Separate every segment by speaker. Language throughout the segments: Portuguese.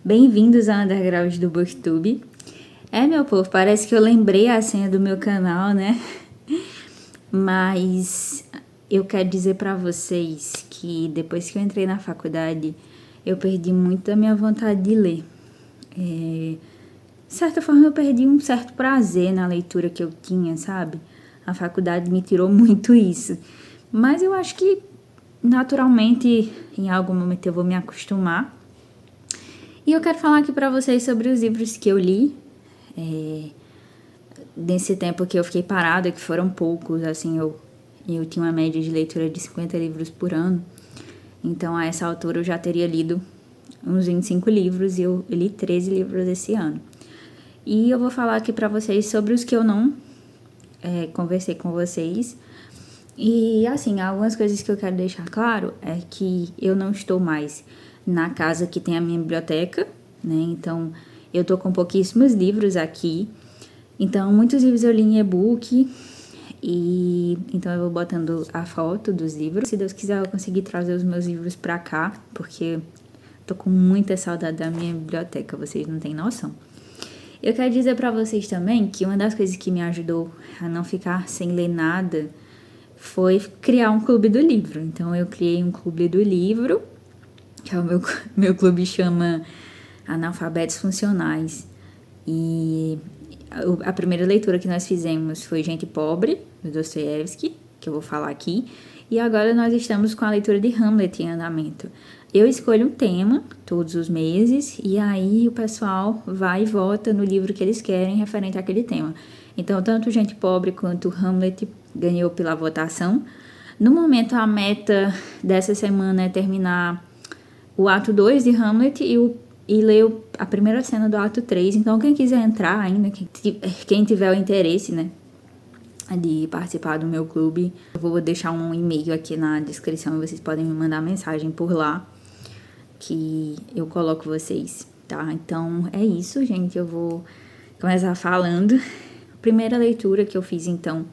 Speaker 1: Bem-vindos ao Underground do Booktube. Meu povo, parece que eu lembrei a senha do meu canal, né? Mas eu quero dizer pra vocês que depois que eu entrei na faculdade, eu perdi muito a minha vontade de ler. De certa forma, eu perdi um certo prazer na leitura que eu tinha, sabe? A faculdade me tirou muito isso. Mas eu acho que, naturalmente, em algum momento eu vou me acostumar. E eu quero falar aqui pra vocês sobre os livros que eu li. Nesse tempo que eu fiquei parada, que foram poucos, assim, eu tinha uma média de leitura de 50 livros por ano. Então, a essa altura, eu já teria lido uns 25 livros e eu li 13 livros esse ano. E eu vou falar aqui pra vocês sobre os que eu não conversei com vocês. E, assim, algumas coisas que eu quero deixar claro é que eu não estou mais na casa que tem a minha biblioteca, né? Então, eu tô com pouquíssimos livros aqui. Então, muitos livros eu li em e-book. E então eu vou botando a foto dos livros. Se Deus quiser, eu vou conseguir trazer os meus livros pra cá, porque tô com muita saudade da minha biblioteca, vocês não têm noção. Eu quero dizer pra vocês também que uma das coisas que me ajudou a não ficar sem ler nada foi criar um clube do livro. Então eu criei um clube do livro, que é o meu clube chama Analfabetos Funcionais. E a primeira leitura que nós fizemos foi Gente Pobre, do Dostoiévski, que eu vou falar aqui. E agora nós estamos com a leitura de Hamlet em andamento. Eu escolho um tema todos os meses e aí o pessoal vai e vota no livro que eles querem referente àquele tema. Então, tanto Gente Pobre quanto Hamlet ganhou pela votação. No momento, a meta dessa semana é terminar o ato 2 de Hamlet e ler a primeira cena do ato 3. Então, quem quiser entrar ainda, quem tiver o interesse, né, de participar do meu clube, eu vou deixar um e-mail aqui na descrição e vocês podem me mandar mensagem por lá, que eu coloco vocês, tá? Então, é isso, gente. Eu vou começar falando. A primeira leitura que eu fiz, então,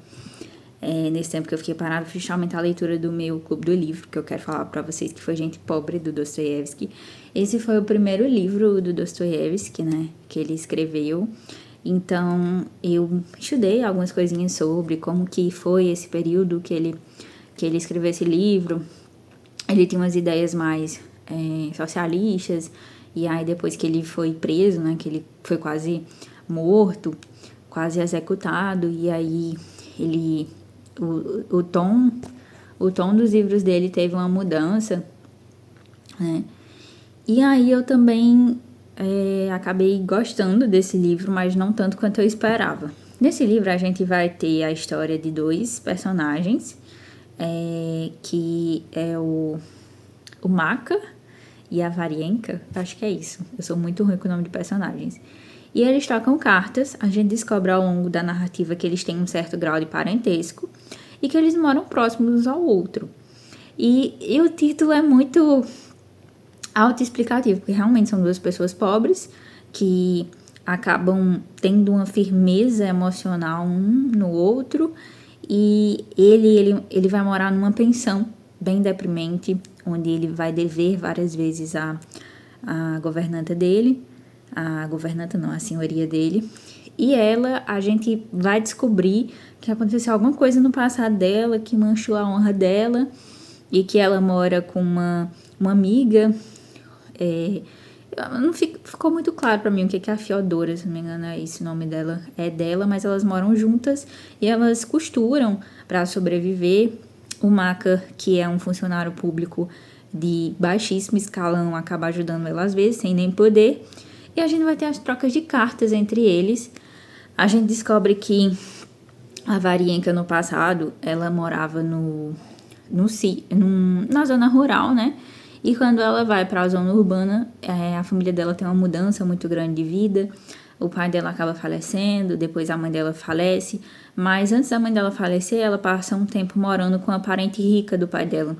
Speaker 1: nesse tempo que eu fiquei parada, foi justamente a leitura do meu clube do livro, que eu quero falar pra vocês, que foi Gente Pobre, do Dostoiévski. Esse foi o primeiro livro do Dostoiévski, né, que ele escreveu. Então, eu estudei algumas coisinhas sobre como que foi esse período que ele escreveu esse livro. Ele tinha umas ideias mais socialistas, e aí depois que ele foi preso, né, que ele foi quase morto, quase executado, e aí ele... O tom dos livros dele teve uma mudança, né? E aí eu também acabei gostando desse livro, mas não tanto quanto eu esperava. Nesse livro a gente vai ter a história de dois personagens, que é o Maca e a Varienka, acho que é isso. Eu sou muito ruim com o nome de personagens. E eles trocam cartas, a gente descobre ao longo da narrativa que eles têm um certo grau de parentesco e que eles moram próximos um ao outro. E o título é muito autoexplicativo, porque realmente são duas pessoas pobres que acabam tendo uma firmeza emocional um no outro, e ele vai morar numa pensão bem deprimente, onde ele vai dever várias vezes a governanta dele, a senhoria dele, e a gente vai descobrir que aconteceu alguma coisa no passado dela que manchou a honra dela, e que ela mora com uma amiga. Não ficou muito claro pra mim o que é a Fiodora, se não me engano é esse o nome dela, é dela, mas elas moram juntas e elas costuram pra sobreviver. O Maca, que é um funcionário público de baixíssimo escalão, acaba ajudando ela às vezes, sem nem poder. E a gente vai ter as trocas de cartas entre eles. A gente descobre que a Varienka, no passado, ela morava na zona rural, né? E quando ela vai para a zona urbana, a família dela tem uma mudança muito grande de vida. O pai dela acaba falecendo, depois a mãe dela falece. Mas antes da mãe dela falecer, ela passa um tempo morando com a parente rica do pai dela,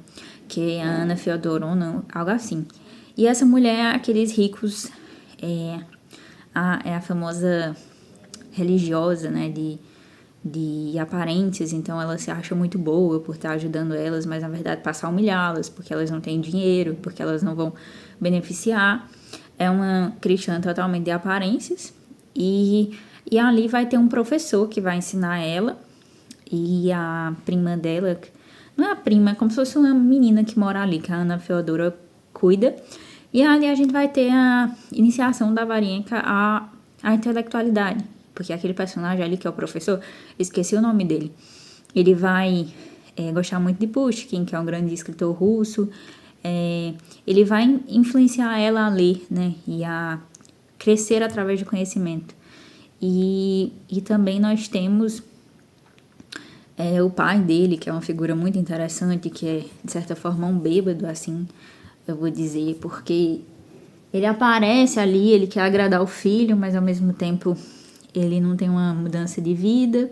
Speaker 1: que é a Ana Feodorovna, algo assim. E essa mulher, aqueles ricos... é a famosa religiosa, né, de aparências, então ela se acha muito boa por estar ajudando elas, mas na verdade passa a humilhá-las, porque elas não têm dinheiro, porque elas não vão beneficiar. é uma cristã totalmente de aparências, e ali vai ter um professor que vai ensinar ela, e a prima dela, não é a prima, é como se fosse uma menina que mora ali, que a Ana Feodora cuida, e ali a gente vai ter a iniciação da Varenka à intelectualidade, porque aquele personagem ali que é o professor, esqueci o nome dele, ele vai gostar muito de Pushkin, que é um grande escritor russo, ele vai influenciar ela a ler, né, e a crescer através do conhecimento. E também nós temos o pai dele, que é uma figura muito interessante, que é, de certa forma, um bêbado, assim, eu vou dizer, porque ele aparece ali, ele quer agradar o filho, mas ao mesmo tempo ele não tem uma mudança de vida.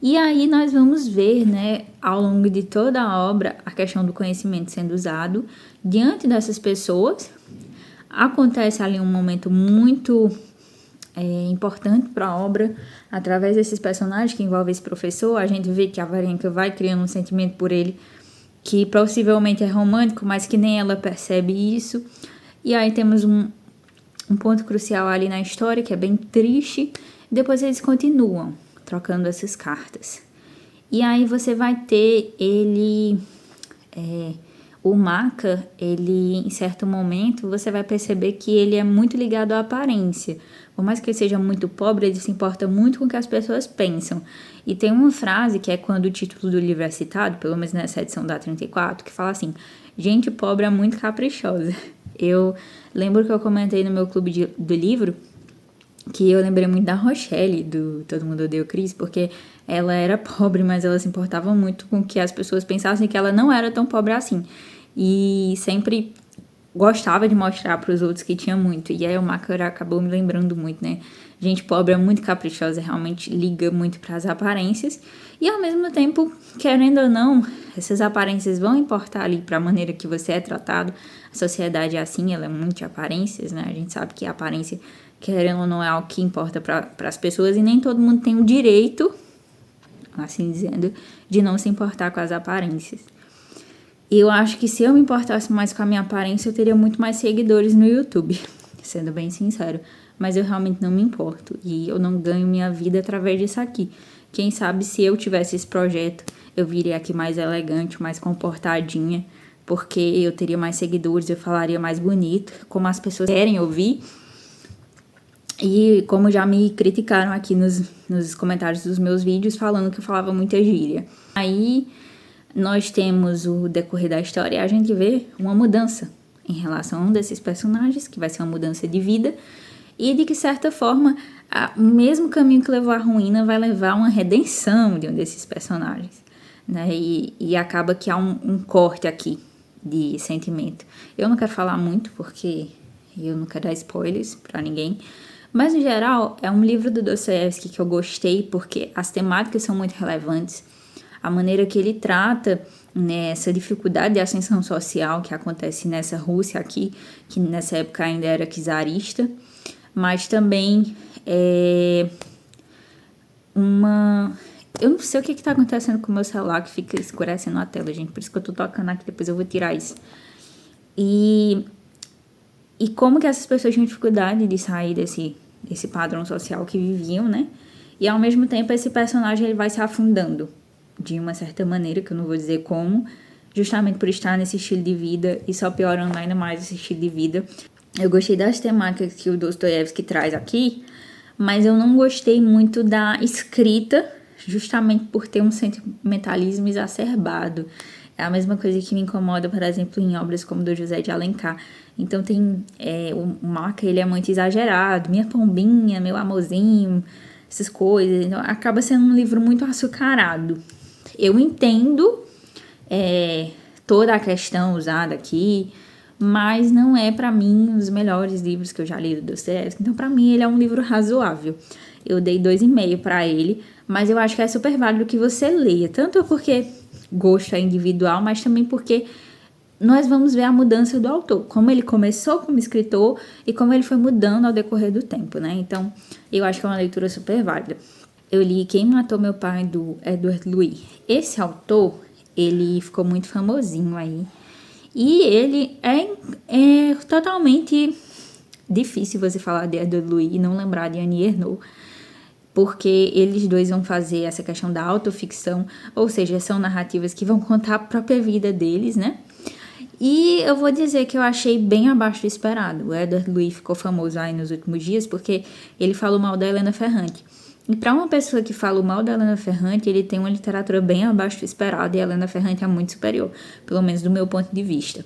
Speaker 1: E aí nós vamos ver, né, ao longo de toda a obra, a questão do conhecimento sendo usado diante dessas pessoas. Acontece ali um momento muito importante para a obra, através desses personagens que envolvem esse professor. A gente vê que a Varenka vai criando um sentimento por ele, que possivelmente é romântico, mas que nem ela percebe isso. E aí temos um ponto crucial ali na história, que é bem triste. Depois eles continuam trocando essas cartas. E aí você vai ter ele... o Maka, ele, em certo momento, você vai perceber que ele é muito ligado à aparência. Por mais que ele seja muito pobre, ele se importa muito com o que as pessoas pensam. E tem uma frase que é quando o título do livro é citado, pelo menos nessa edição da 34, que fala assim: gente pobre é muito caprichosa. Eu lembro que eu comentei no meu clube do livro que eu lembrei muito da Rochelle, do Todo Mundo Odeia o Chris, porque ela era pobre, mas ela se importava muito com que as pessoas pensassem que ela não era tão pobre assim. E sempre gostava de mostrar para os outros que tinha muito. E aí o Makara acabou me lembrando muito, né? Gente pobre é muito caprichosa, realmente liga muito para as aparências. E ao mesmo tempo, querendo ou não, essas aparências vão importar ali para a maneira que você é tratado. A sociedade é assim, ela é muito de aparências, né? A gente sabe que a aparência, querendo ou não, é algo que importa para as pessoas, e nem todo mundo tem o direito, assim dizendo, de não se importar com as aparências. E eu acho que se eu me importasse mais com a minha aparência, eu teria muito mais seguidores no YouTube, sendo bem sincero. Mas eu realmente não me importo, e eu não ganho minha vida através disso aqui. Quem sabe se eu tivesse esse projeto, eu viria aqui mais elegante, mais comportadinha, porque eu teria mais seguidores, eu falaria mais bonito, como as pessoas querem ouvir. E como já me criticaram aqui nos comentários dos meus vídeos, falando que eu falava muita gíria. Aí nós temos o decorrer da história e a gente vê uma mudança em relação a um desses personagens, que vai ser uma mudança de vida, e de que certa forma o mesmo caminho que levou à ruína vai levar a uma redenção de um desses personagens, né? E acaba que há um corte aqui de sentimento. Eu não quero falar muito porque eu não quero dar spoilers para ninguém, mas no geral é um livro do Dostoiévski que eu gostei porque as temáticas são muito relevantes. A maneira que ele trata, né, essa dificuldade de ascensão social que acontece nessa Rússia aqui, que nessa época ainda era czarista, mas também eu não sei o que tá acontecendo com o meu celular, que fica escurecendo a tela, gente, por isso que eu tô tocando aqui, depois eu vou tirar isso. E como que essas pessoas tinham dificuldade de sair desse padrão social que viviam, né? E ao mesmo tempo esse personagem ele vai se afundando de uma certa maneira, que eu não vou dizer como, justamente por estar nesse estilo de vida e só piorando ainda mais esse estilo de vida. Eu gostei das temáticas que o Dostoiévski traz aqui, mas eu não gostei muito da escrita, justamente por ter um sentimentalismo exacerbado. É a mesma coisa que me incomoda, por exemplo, em obras como do José de Alencar. Então tem o Maka, ele é muito exagerado, minha pombinha, meu amorzinho, essas coisas. Então acaba sendo um livro muito açucarado. Eu entendo toda a questão usada aqui, mas não é para mim um dos melhores livros que eu já li do Dostoiévski. Então para mim ele é um livro razoável. Eu dei 2,5 para ele, mas eu acho que é super válido que você leia, tanto porque gosto é individual, mas também porque nós vamos ver a mudança do autor, como ele começou como escritor e como ele foi mudando ao decorrer do tempo, né? Então, eu acho que é uma leitura super válida. Eu li Quem Matou Meu Pai, do Edward Louis. Esse autor, ele ficou muito famosinho aí. E ele é totalmente difícil você falar de Edward Louis e não lembrar de Annie Ernaux, porque eles dois vão fazer essa questão da autoficção, ou seja, são narrativas que vão contar a própria vida deles, né? E eu vou dizer que eu achei bem abaixo do esperado. O Edward Louis ficou famoso aí nos últimos dias porque ele falou mal da Helena Ferrante. E para uma pessoa que fala mal da Helena Ferrante, ele tem uma literatura bem abaixo do esperado e a Helena Ferrante é muito superior, pelo menos do meu ponto de vista.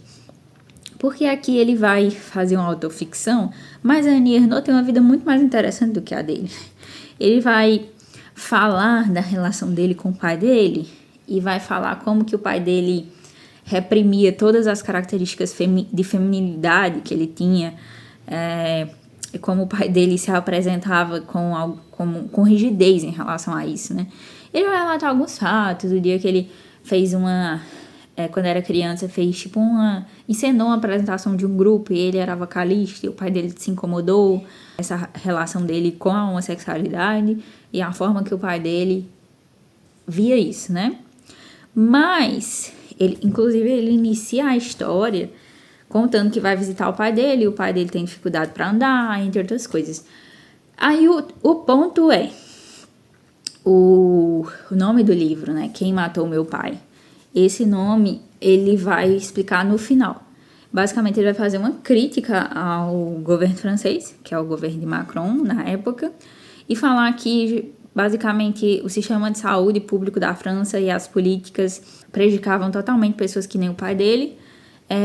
Speaker 1: Porque aqui ele vai fazer uma autoficção, mas a Annie Ernaux tem uma vida muito mais interessante do que a dele. Ele vai falar da relação dele com o pai dele e vai falar como que o pai dele reprimia todas as características de feminilidade que ele tinha, e como o pai dele se apresentava com rigidez em relação a isso, né? Ele vai relatar alguns fatos, do dia que ele fez quando era criança, encenou uma apresentação de um grupo e ele era vocalista e o pai dele se incomodou, essa relação dele com a homossexualidade e a forma que o pai dele via isso, né? Mas, inclusive, ele inicia a história contando que vai visitar o pai dele, e o pai dele tem dificuldade para andar, entre outras coisas. Aí o ponto é, o nome do livro, né? Quem Matou Meu Pai. Esse nome, ele vai explicar no final. Basicamente, ele vai fazer uma crítica ao governo francês, que é o governo de Macron, na época, e falar que, basicamente, o sistema de saúde público da França e as políticas prejudicavam totalmente pessoas que nem o pai dele,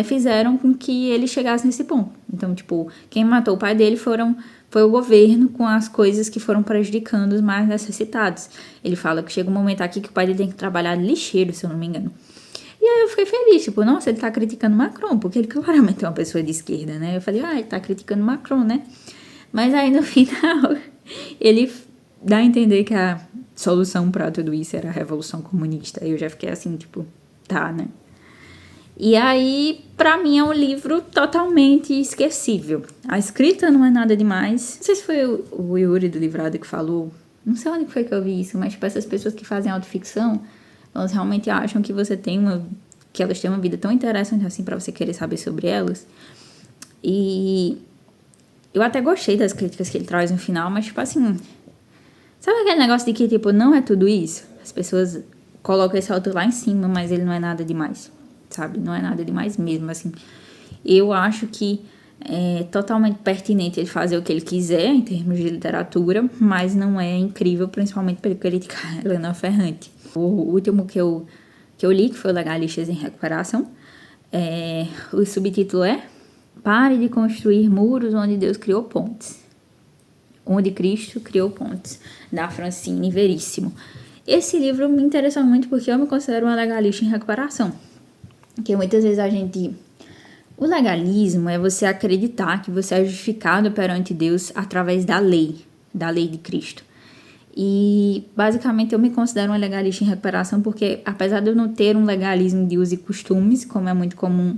Speaker 1: fizeram com que ele chegasse nesse ponto. Então, tipo, quem matou o pai dele foi o governo com as coisas que foram prejudicando os mais necessitados. Ele fala que chega um momento aqui que o pai dele tem que trabalhar de lixeiro, se eu não me engano. E aí eu fiquei feliz, tipo, nossa, ele tá criticando Macron, porque ele claramente é uma pessoa de esquerda, né? Eu falei, ele tá criticando Macron, né? Mas aí no final, ele dá a entender que a solução pra tudo isso era a Revolução Comunista. Aí eu já fiquei assim, tipo, tá, né? E aí, pra mim, é um livro totalmente esquecível. A escrita não é nada demais. Não sei se foi o Yuri do Livrado que falou. Não sei onde foi que eu vi isso, mas tipo, essas pessoas que fazem autoficção, elas realmente acham que que elas têm uma vida tão interessante assim pra você querer saber sobre elas. E eu até gostei das críticas que ele traz no final, mas tipo assim, sabe aquele negócio de que tipo, não é tudo isso? As pessoas colocam esse autor lá em cima, mas ele não é nada demais. Sabe? Não é nada demais mesmo, assim. Eu acho que é totalmente pertinente ele fazer o que ele quiser em termos de literatura, mas não é incrível, principalmente para ele criticar Helena Ferrante. O último que eu li, que foi o Legalistas em Recuperação, o subtítulo é Pare de construir muros onde Deus criou pontes. Onde Cristo criou pontes, da Francine Veríssimo. Esse livro me interessou muito porque eu me considero uma legalista em recuperação. Porque muitas vezes o legalismo é você acreditar que você é justificado perante Deus através da lei de Cristo. E basicamente eu me considero uma legalista em recuperação porque, apesar de eu não ter um legalismo de uso e costumes, como é muito comum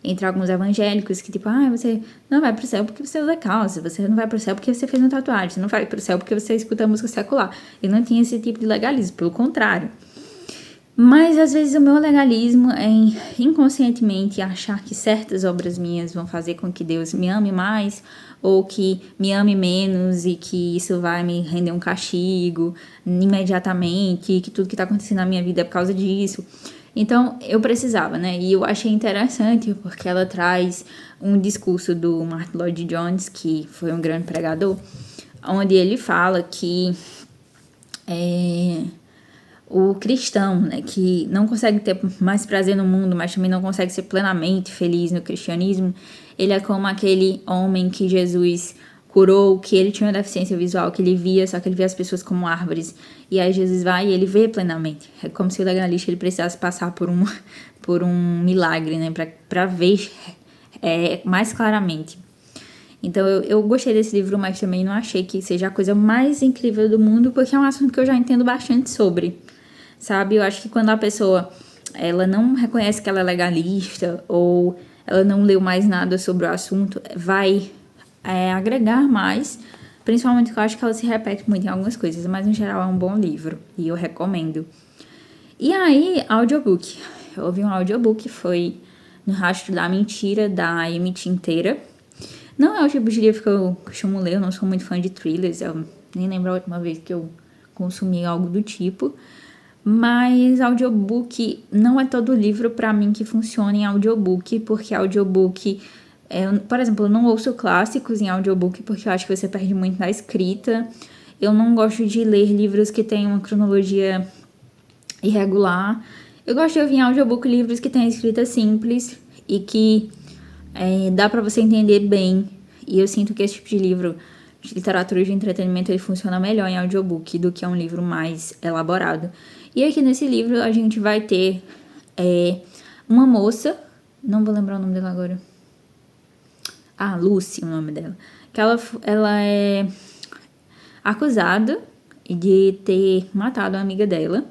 Speaker 1: entre alguns evangélicos, que tipo, você não vai pro céu porque você usa calça, você não vai pro céu porque você fez uma tatuagem, você não vai pro céu porque você escuta música secular. Eu não tinha esse tipo de legalismo, pelo contrário. Mas, às vezes, o meu legalismo é inconscientemente achar que certas obras minhas vão fazer com que Deus me ame mais ou que me ame menos e que isso vai me render um castigo imediatamente e que tudo que está acontecendo na minha vida é por causa disso. Então, eu precisava, né? E eu achei interessante porque ela traz um discurso do Martyn Lloyd-Jones, que foi um grande pregador, onde ele fala que o cristão, né, que não consegue ter mais prazer no mundo, mas também não consegue ser plenamente feliz no cristianismo, ele é como aquele homem que Jesus curou, que ele tinha uma deficiência visual, que ele via, só que ele via as pessoas como árvores, e aí Jesus vai e ele vê plenamente. É como se o legalista ele precisasse passar por um milagre, né, para ver mais claramente. Então eu gostei desse livro, mas também não achei que seja a coisa mais incrível do mundo, porque é um assunto que eu já entendo bastante sobre. Sabe, eu acho que quando a pessoa ela não reconhece que ela é legalista ou ela não leu mais nada sobre o assunto, vai agregar mais, principalmente porque eu acho que ela se repete muito em algumas coisas, mas no geral é um bom livro e eu recomendo. E aí, audiobook. Eu ouvi um audiobook, foi No Rastro da Mentira, da Amy Tinteira. Não é o tipo de livro que eu costumo ler, eu não sou muito fã de thrillers, eu nem lembro a última vez que eu consumi algo do tipo. Mas audiobook não é todo livro pra mim que funciona em audiobook, porque audiobook, por exemplo, eu não ouço clássicos em audiobook porque eu acho que você perde muito na escrita. Eu não gosto de ler livros que têm uma cronologia irregular. Eu gosto de ouvir em audiobook livros que têm escrita simples e que dá pra você entender bem. E eu sinto que esse tipo de livro de literatura de entretenimento ele funciona melhor em audiobook do que um livro mais elaborado. E aqui nesse livro a gente vai ter uma moça, não vou lembrar o nome dela agora. Ah, Lucy, o nome dela. Que ela é acusada de ter matado a amiga dela.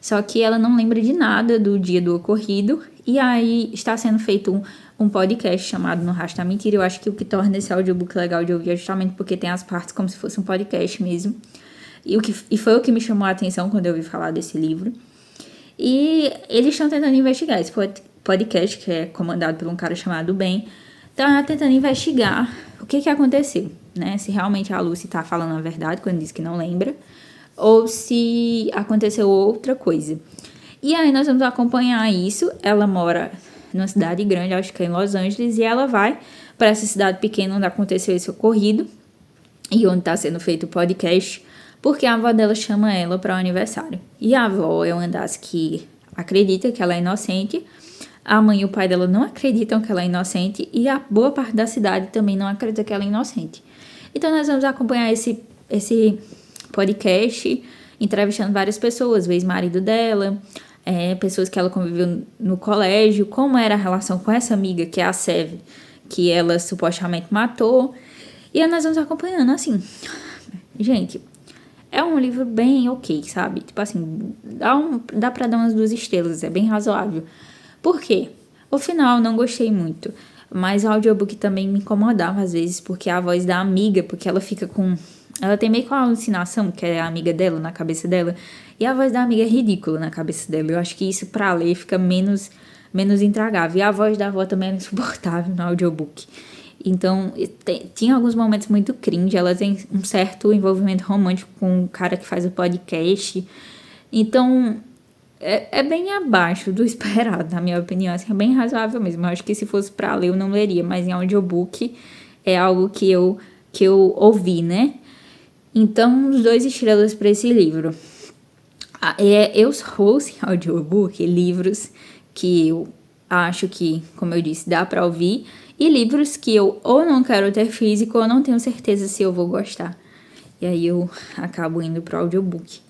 Speaker 1: Só que ela não lembra de nada do dia do ocorrido. E aí está sendo feito um podcast chamado No Rastro da Mentira. Eu acho que o que torna esse audiobook legal de ouvir é justamente porque tem as partes como se fosse um podcast mesmo. E foi o que me chamou a atenção quando eu ouvi falar desse livro. E eles estão tentando investigar. Esse podcast, que é comandado por um cara chamado Ben, tá tentando investigar o que aconteceu, né? Se realmente a Lucy tá falando a verdade quando diz que não lembra, ou se aconteceu outra coisa. E aí nós vamos acompanhar isso. Ela mora numa cidade grande, acho que é em Los Angeles, e ela vai para essa cidade pequena onde aconteceu esse ocorrido e onde está sendo feito o podcast, porque a avó dela chama ela para o aniversário. E a avó é uma das que acredita que ela é inocente, a mãe e o pai dela não acreditam que ela é inocente e a boa parte da cidade também não acredita que ela é inocente. Então nós vamos acompanhar esse podcast, entrevistando várias pessoas, o ex-marido dela, pessoas que ela conviveu no colégio, como era a relação com essa amiga, que é a Sev, que ela supostamente matou. E aí nós vamos acompanhando, assim. Gente, é um livro bem ok, sabe? Tipo assim, dá pra dar umas 2 estrelas, é bem razoável. Por quê? O final não gostei muito, mas o audiobook também me incomodava às vezes, porque a voz da amiga, porque ela fica com... Ela tem meio com a alucinação, que é a amiga dela, na cabeça dela, e a voz da amiga é ridícula na cabeça dela. Eu acho que isso pra ler fica menos intragável. E a voz da avó também era insuportável no audiobook. Então, tinha alguns momentos muito cringe. Ela tem um certo envolvimento romântico com o cara que faz o podcast. Então, é bem abaixo do esperado, na minha opinião. Assim, é bem razoável mesmo. Eu acho que se fosse pra ler, eu não leria. Mas em audiobook é algo que eu ouvi, né? Então, uns 2 estrelas pra esse livro. Eu ouço em audiobook livros que eu acho que, como eu disse, dá pra ouvir. E livros que eu ou não quero ter físico ou não tenho certeza se eu vou gostar. E aí eu acabo indo pro audiobook.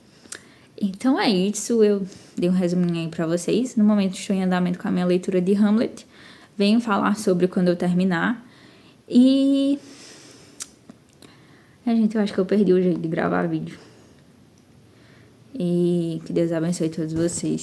Speaker 1: Então é isso, eu dei um resuminho aí pra vocês. No momento estou em andamento com a minha leitura de Hamlet. Venho falar sobre quando eu terminar. E... gente, eu acho que eu perdi o jeito de gravar vídeo. E que Deus abençoe todos vocês.